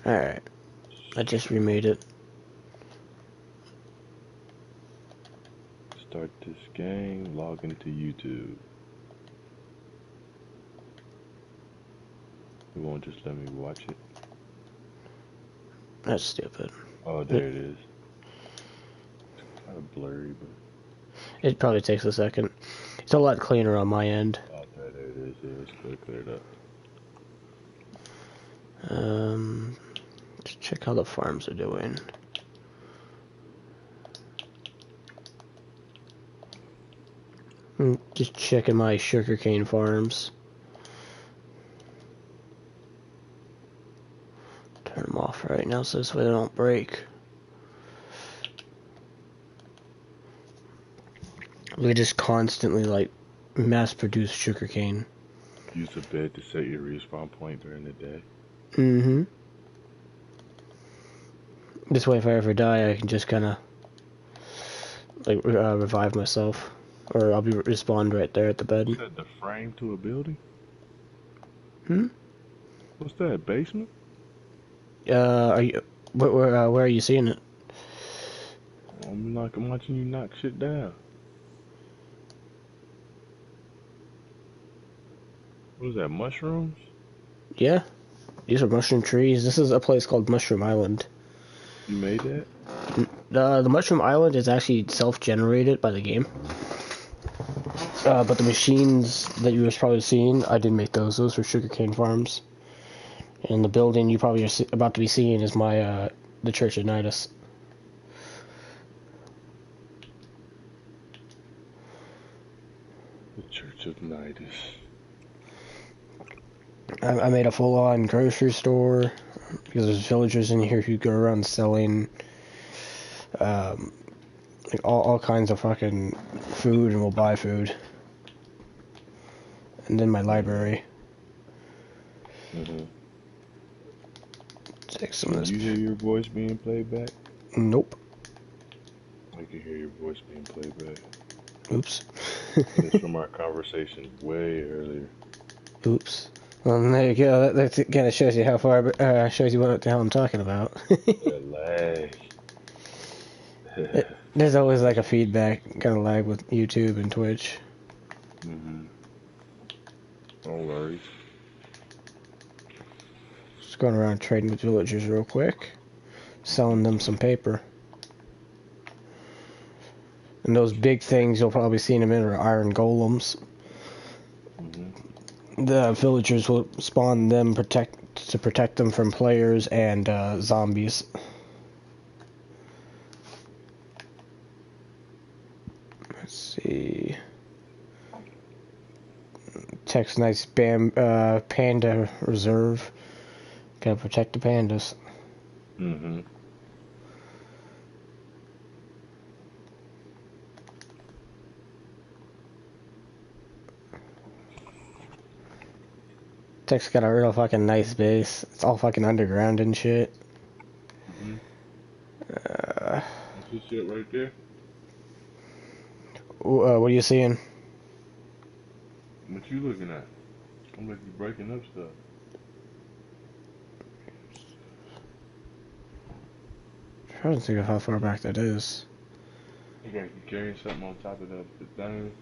Alright. I just remade it. Start this game, log into YouTube. It won't just let me watch it. That's stupid. Oh, there it is. It's kind of blurry, but... It probably takes a second. It's a lot cleaner on my end. Oh, there it is. Yeah, it's cleared up. Let's check how the farms are doing. Just checking my sugarcane farms. Turn them off right now so this way they don't break. We just constantly like mass produce sugarcane. Use a bed to set your respawn point during the day. Mm-hmm. This way if I ever die I can just kinda like revive myself. Or I'll be respawned right there at the bed. Is that the frame to a building? Hmm? What's that, basement? Are you... where are you seeing it? I'm watching you knock shit down. What is that, mushrooms? Yeah. These are mushroom trees. This is a place called Mushroom Island. You made that? The Mushroom Island is actually self-generated by the game. But the machines that you was probably seeing, I didn't make those. Those were sugarcane farms. And the building you probably are about to be seeing is my, the Church of Nidus. The Church of Nidus. I made a full-on grocery store, because there's villagers in here who go around selling, like all kinds of fucking food, and will buy food. And then my library. Mm-hmm. Take some of this. Can you hear your voice being played back? Nope. I can hear your voice being played back. Oops. It's from our conversation way earlier. Oops. Well, there you go. That kind of shows you how far. Shows you what the hell I'm talking about. Lag. There's always like a feedback kind of lag with YouTube and Twitch. Mm-hmm. No worries. Just going around trading with villagers real quick, selling them some paper. And those big things you'll probably see in a minute are iron golems. Mm-hmm. The villagers will spawn them to protect them from players and zombies. Let's see. Text nice panda reserve. Gotta protect the pandas. Mm-hmm. Tech's got a real fucking nice base. It's all fucking underground and shit. Mm-hmm. That's this shit right there? What are you seeing? What you looking at? I'm like you breaking up stuff. I'm trying to think of how far back that is. You got you carrying something on top of the thing.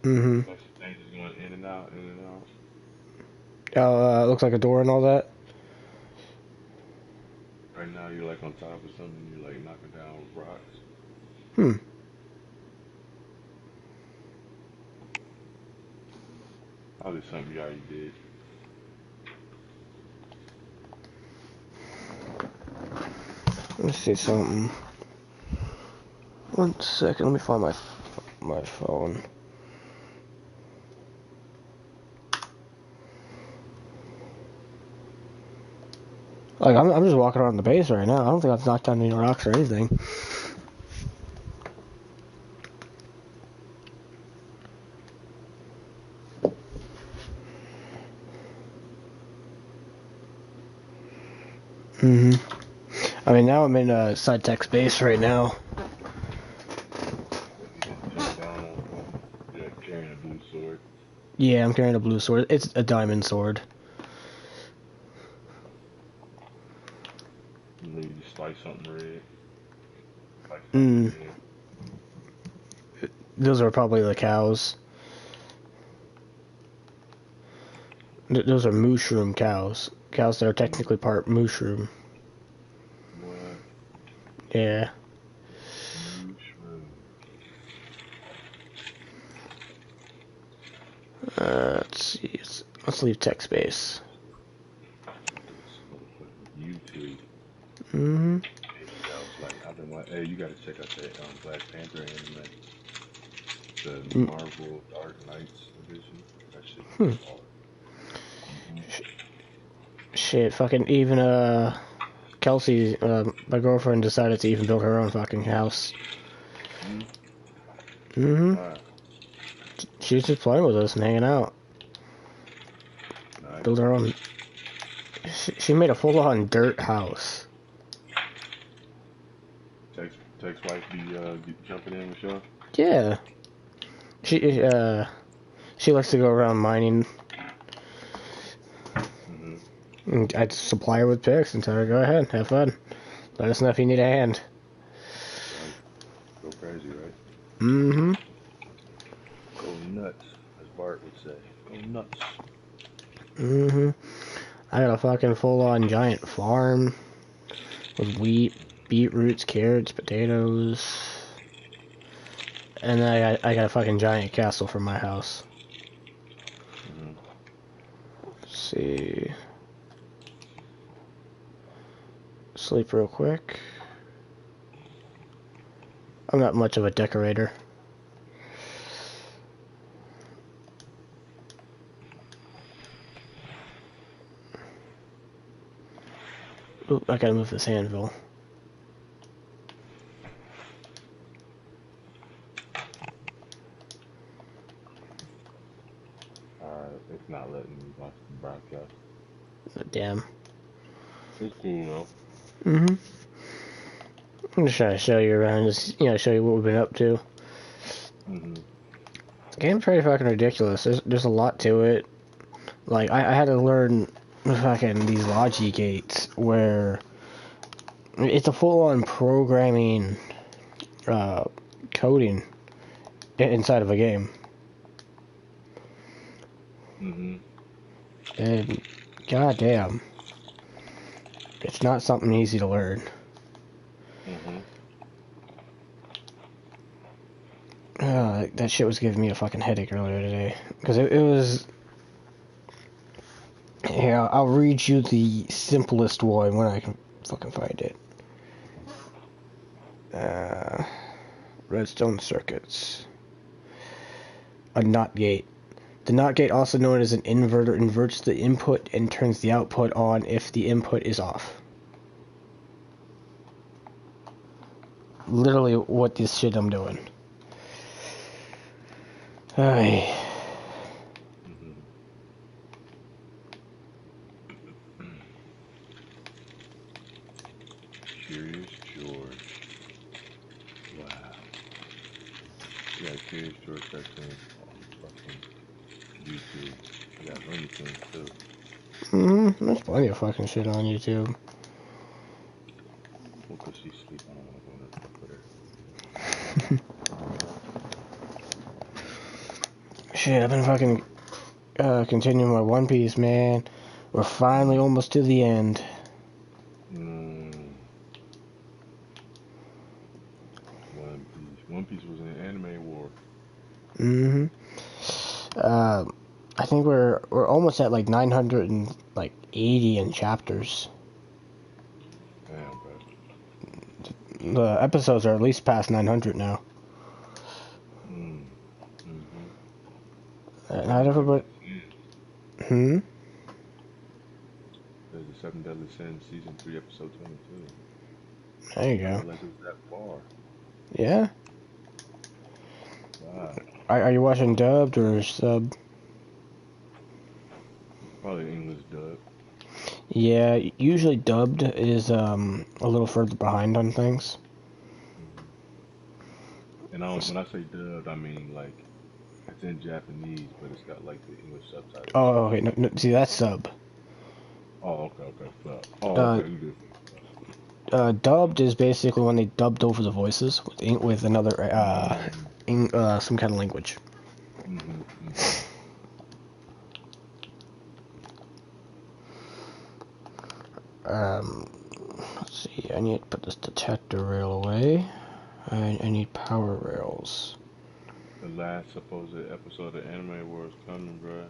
Mm-hmm. Like the thing just going in and out, in and out. Oh, looks like a door and all that. Right now you're like on top of something, you're like knocking down rocks. Hmm. Probably something you already did. Let's see something. 1 second, let me find my phone. Like, I'm just walking around the base right now. I don't think I've knocked down any rocks or anything. Mm-hmm. I mean, now I'm in a side tech base right now. You're carrying a blue sword. Yeah, I'm carrying a blue sword. It's a diamond sword. Maybe you slice something red. Slice Mm, something red. those are probably the cows. Those are mushroom cows. Cows that are technically part mushroom. What? Yeah. Mushroom. Let's see. Let's leave tech space. This motherfucking YouTube. Mm-hmm. Hey, I was like, I've been like, hey, you gotta check out that Black Panther anime. The Mm, Marvel Dark Knights edition. That shit hmm. is hard. Mm-hmm. Shit, fucking even, Kelsey, my girlfriend decided to even build her own fucking house. Mm-hmm. Mm-hmm. Wow. She was just playing with us and hanging out. Nice. Build her own. She made a full-on dirt house. Text wife be jumping in with y'all? Yeah. She likes to go around mining. Mm-hmm. And I'd supply her with picks and tell her, go ahead, have fun. Let us know if you need a hand. Right. Go crazy, right? Mm-hmm. Go nuts, as Bart would say. Go nuts. Mm-hmm. I got a fucking full-on giant farm with wheat, beetroots, carrots, potatoes. And then I got a fucking giant castle for my house. Mm-hmm. Let's see. Sleep real quick. I'm not much of a decorator. Ooh, I gotta move this anvil. It's not letting me watch the broadcast. Damn. It's cool, though. Mm-hmm. I'm just trying to show you around, just, show you what we've been up to. Mm-hmm. The game's pretty fucking ridiculous. There's a lot to it. Like, I had to learn fucking these logi gates where it's a full-on programming, coding inside of a game. Mm-hmm. And goddamn, it's not something easy to learn. Mm-hmm. That shit was giving me a fucking headache earlier today. Because it was... Yeah, I'll read you the simplest one when I can fucking find it. Redstone circuits. A NOT gate. The NOT gate, also known as an inverter, inverts the input and turns the output on if the input is off. Literally what this shit I'm doing. Ay. Mm-hmm. Curious George. Wow. Yeah, Curious George cartoons on fucking YouTube. I got Looney Tunes too. There's plenty of fucking shit on YouTube. Well, cause she's asleep, I don't want to go in there fuck with her. Shit, I've been fucking continuing my One Piece, man. We're finally almost to the end. Mm. One Piece. One Piece was an anime war. Mm-hmm. I think we're almost at like 980 in chapters. Damn, bro. The episodes are at least past 900 now. Mm. Mm-hmm. Not everybody. Hmm. There's the Seven Deadly Sins, season 3, episode 22. There you I go. didn't realize it was that far. Yeah. Wow. Are you watching dubbed or sub? Probably English dub. Yeah, usually dubbed is a little further behind on things. Mm-hmm. And when I say dubbed, I mean like it's in Japanese, but it's got like the English subtitles. Oh, okay. No, see, that's sub. Oh, okay, okay. Fuck. Oh, Uh, okay. You good. Dubbed is basically when they dubbed over the voices with another Mm, some kind of language. mm-hmm, mm-hmm. Um, let's see. I need to put this detector rail away. I need power rails. The last supposed episode of Anime Wars coming, bro.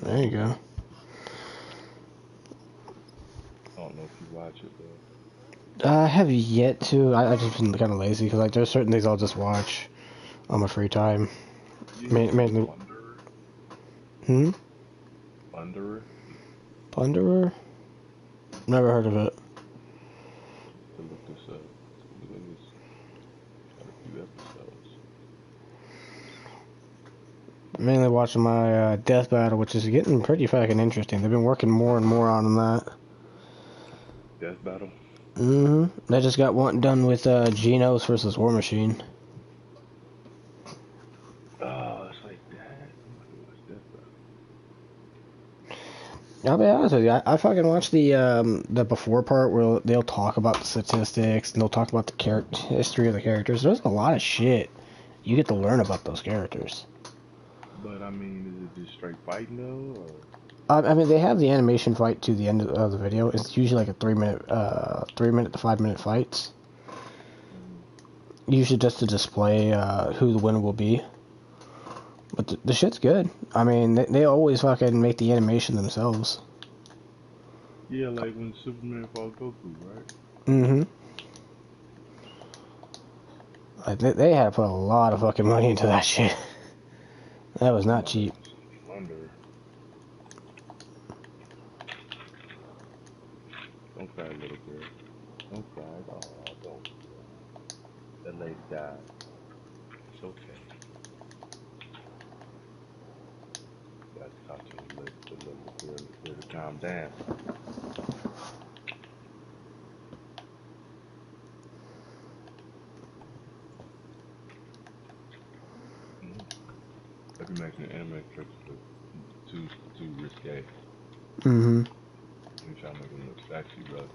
There you go. I don't know if you watch it though. I have yet to. I just been kind of lazy because like there's certain things I'll just watch on my free time. You heard of Mainly. Plunderer? Hmm. Plunderer? Plunderer? Never heard of it. To look this up. Look at this. Got a few episodes. Mainly watching my Death Battle, which is getting pretty fucking interesting. They've been working more and more on that. Death Battle? They just got one done with Genos versus War Machine. Oh, it's like that. I'm about to watch Death Battle. I'll be honest with you, I fucking watched the before part where they'll talk about the statistics and they'll talk about the history of the characters. There's a lot of shit you get to learn about those characters. But I mean, is it just straight fighting though? Or? I mean, they have the animation fight to the end of the video. It's usually like a 3 minute, 3 minute to 5 minute fights. Usually just to display who the winner will be. But the shit's good. I mean, they always fucking make the animation themselves. Yeah, like when Superman fought Goku, right? Mm-hmm. Like they had to put a lot of fucking money into that shit. That was I'm not about to cheap. watch Plunderer. Don't cry, little girl. Don't cry. Oh, don't. That lady died. It's okay. Got to talk to the little girl to calm down. I've been making anime trips for too risque. Mm-hmm. I'm trying to make them look sexy, brother.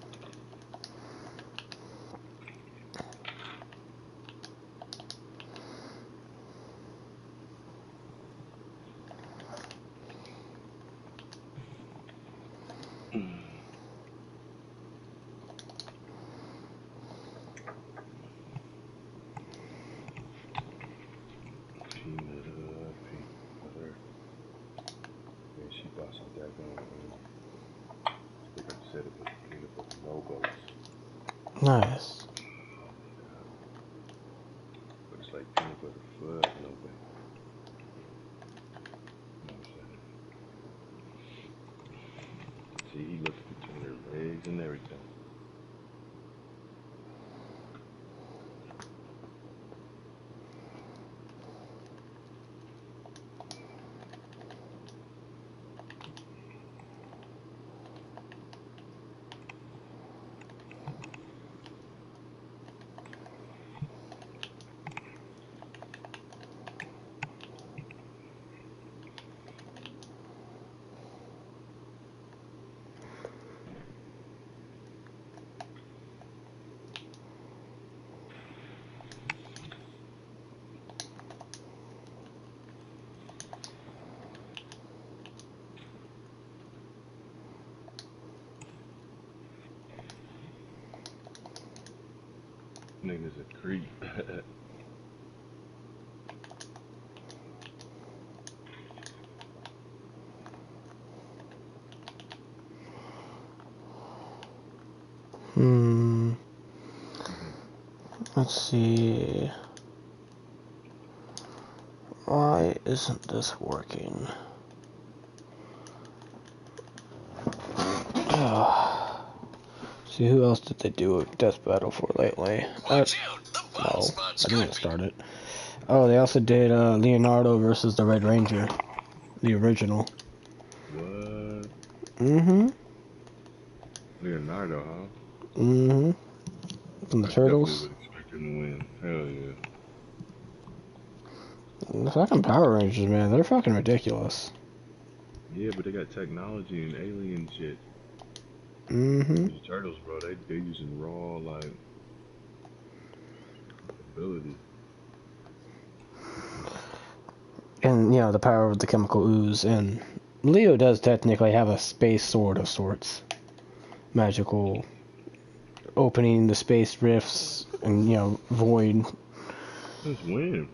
Peanut butter. Man, she bought some daggone sticker that said it was peanut butter logos. Nice. Looks like peanut butter fudge, no way. You know what I'm saying? See, he looks between her legs and everything. Nigga's a creep. Let's see. Why isn't this working? See, who else did they do a Death Battle for lately? No, I didn't start it. Oh, they also did Leonardo versus the Red Ranger, the original. What? Mm-hmm. Leonardo, huh? Mm-hmm. From the I definitely Turtles. would expect him to win. Hell yeah. The fucking Power Rangers, man, they're fucking ridiculous. Yeah, but they got technology and alien shit. Mm-hmm. These turtles, bro, they using raw like ability. And, you know, the power of the chemical ooze. And Leo does technically have a space sword of sorts. Magical opening the space rifts and, you know, void. Since when?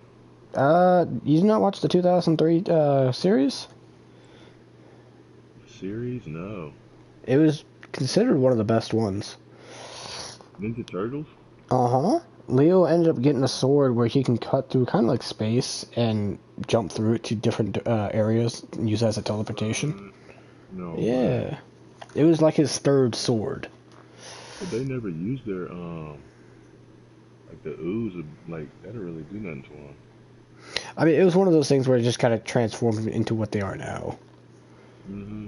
You did not watch the 2003 series? Series? No. It was considered one of the best ones. Ninja Turtles? Uh-huh. Leo ended up getting a sword where he can cut through kind of like space and jump through it to different areas and use it as a teleportation. No way. Yeah. It was like his third sword. But they never used their like the ooze, like that don't really do nothing to them. I mean, it was one of those things where it just kind of transformed into what they are now. Mm-hmm.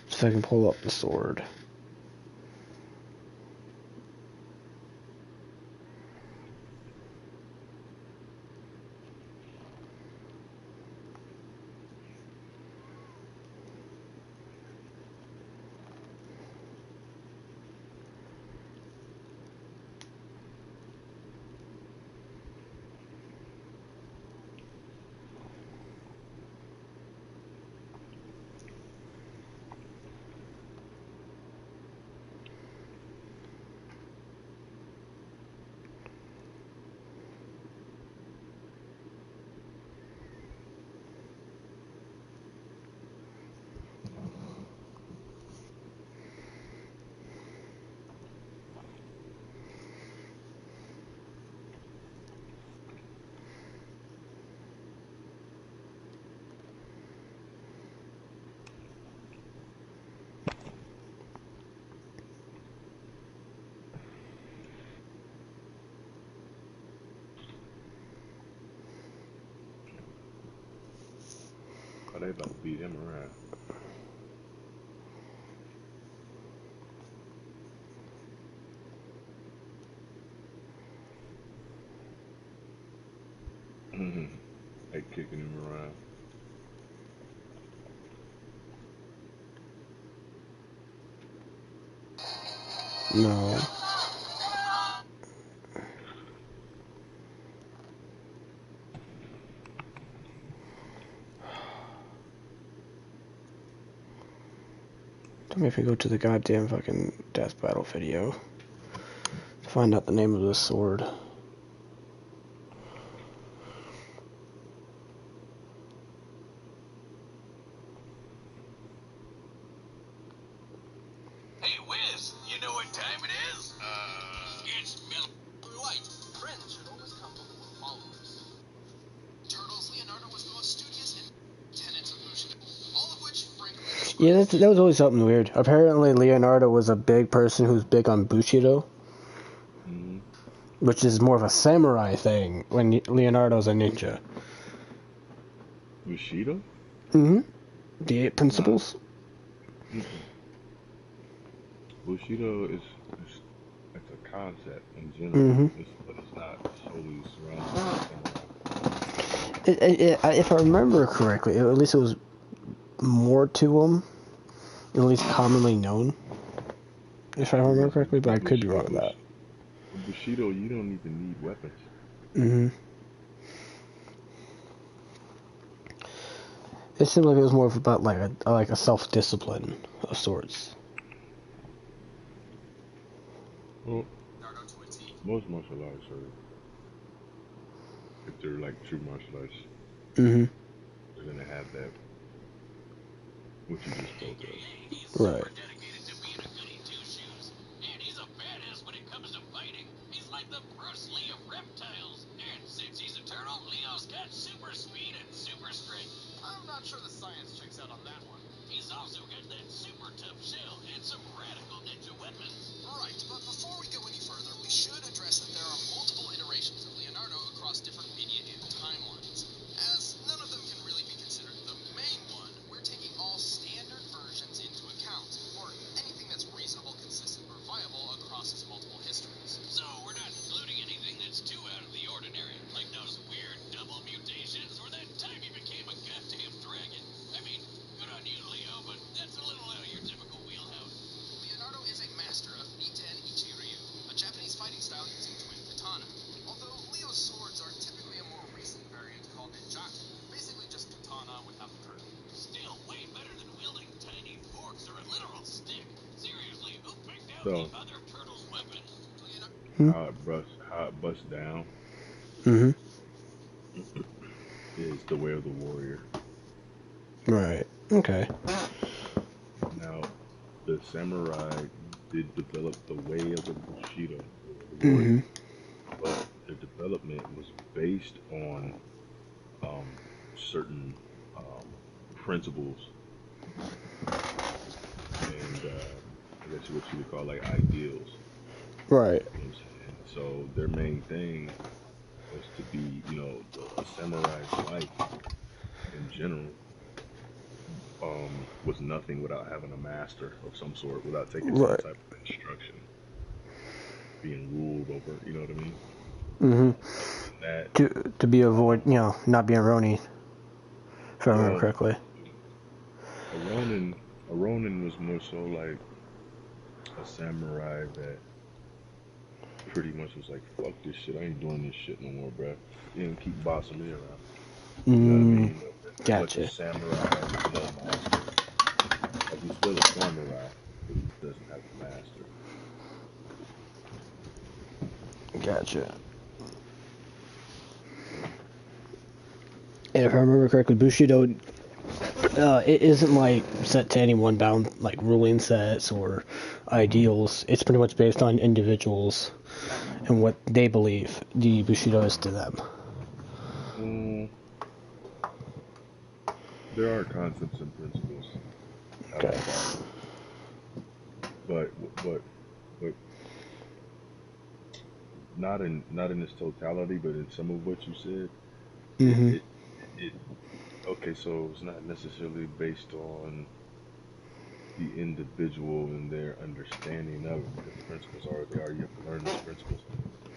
So I can pull up the sword. Oh, they about to beat him around. They kicking him around. No. Tell me if we go to the goddamn fucking death battle video to find out the name of this sword. Hey, Wiz, you know what time it is? It's Miller Lite. Friends should always come before followers. Turtles, Leonardo was the most studious and tenants of Bushido, all of which, frankly... Yeah, that was always something weird. Apparently, Leonardo was a big person who's big on Bushido, Mm-hmm. which is more of a samurai thing when Leonardo's a ninja. Bushido? Mm-hmm. The 8 Nah. Principles? Mm-mm. Bushido is it's a concept in general. Mm-hmm. But it's not solely surrounded by samurai. If I remember correctly, at least it was more to him, at least commonly known. If I remember correctly, but I could be wrong with that. With Bushido, you don't even need weapons. Mm-hmm. It seemed like it was more of about like a self-discipline of sorts. Well, most martial arts are, if they're like true martial arts, Mm-hmm. they're gonna have that, what you just spoke of. Right. dedicated to being a goody two-shoes. And he's a badass when it comes to fighting. He's like the Bruce Lee of reptiles. And since he's a turtle, Leo's got super speed and super strength. I'm not sure the science checks out on that one. He's also got that super tough shell and some radical ninja weapons. Right, but before we go any further, we should address that there are multiple iterations of Leonardo across different media So other turtles' weapons. how it busts down Mm-hmm. is the way of the warrior. Right. Okay. Now, the samurai did develop the way of the Bushido, the Mm-hmm. warrior, but the development was based on certain um, principles and I guess what you would call like ideals. Right. You know what I'm saying? So their main thing was to be, a samurai's life in general was nothing without having a master of some sort, without taking some Right. type of instruction, being ruled over. You know what I mean? Mm-hmm. Other than that, To be avoid, not being Ronin, if I remember well, correctly. a Ronin was more so like a samurai that pretty much was like, "Fuck this shit, I ain't doing this shit no more, bruh. You know, keep bossing me around." You know what I Mm, mean? But pretty much a gotcha. samurai has no master. Like he's still a samurai, but he doesn't have a master. Gotcha. And if I remember correctly, Bushido, it isn't like set to any one bound like ruling sets or ideals. It's pretty much based on individuals and what they believe the Bushido is to them. Mm, there are concepts and principles out Okay. of that, but but not in its totality, but in some of what you said, it Mm-hmm. it it okay. So it's not necessarily based on the individual and their understanding of it because the principles are they are. You have to learn those principles,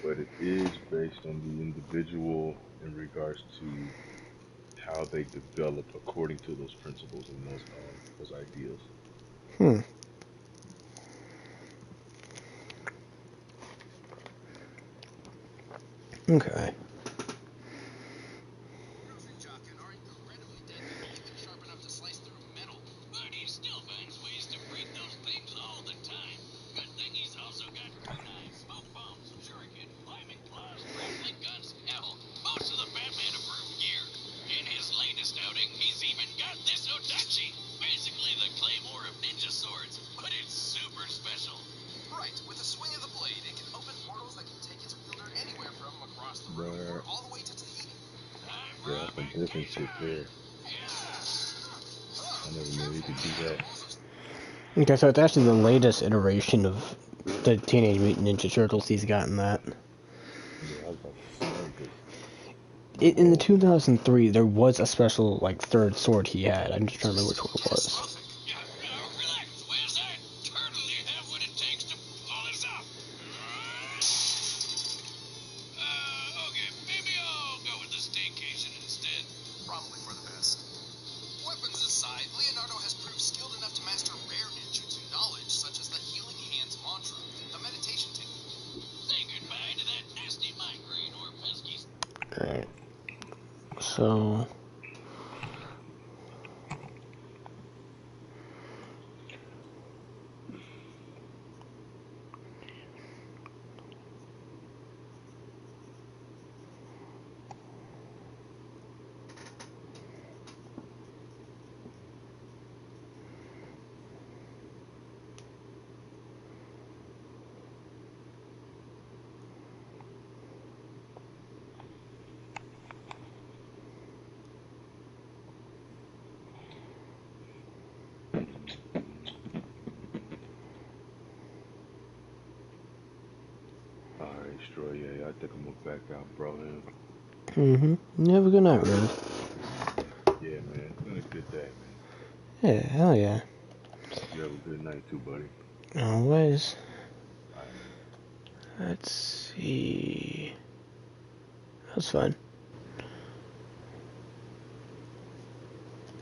but it is based on the individual in regards to how they develop according to those principles and those ideals. Hmm. Okay. Jokin are incredibly deadly, even sharp enough to slice through metal. But he still finds ways to break those things all the time. Good thing he's also got kunai, smoke bombs, shuriken, climbing claws, grappling guns, hell, most of the Batman-approved gear. In his latest outing, he's even got this Odachi, basically the claymore of ninja swords, but it's super special. Right, with the swing of the blade, it can open portals that can take its wielder anywhere from across the room or But all the way to Tahiti. Time for yeah, a that's some broken shit vacation! there. I Oh, never knew he careful. could do that. Okay, so it's actually the latest iteration of the Teenage Mutant Ninja Turtles he's gotten that. Yeah, I was about to say because In the well, 2003, there was a special, like, third sword he had. I'm just trying to remember which one it was. Yeah, relax, Wiz. I totally have what it takes to pull this off. Okay, maybe I'll go with the staycation instead. Probably for the best. Weapons aside, Leonardo has proved skilled enough to master rare ninjutsu knowledge, such as the Healing Hands mantra, a meditation technique. Say goodbye to that nasty migraine or pesky. Alright. So, all right, Stroy. Yeah, I think I'm gonna back out, bro. Man. you have a good night, Red. Yeah, man. It's been a good day, man. Yeah, hell yeah. You have a good night too, buddy. Always. All right, man. Let's see. That's fun.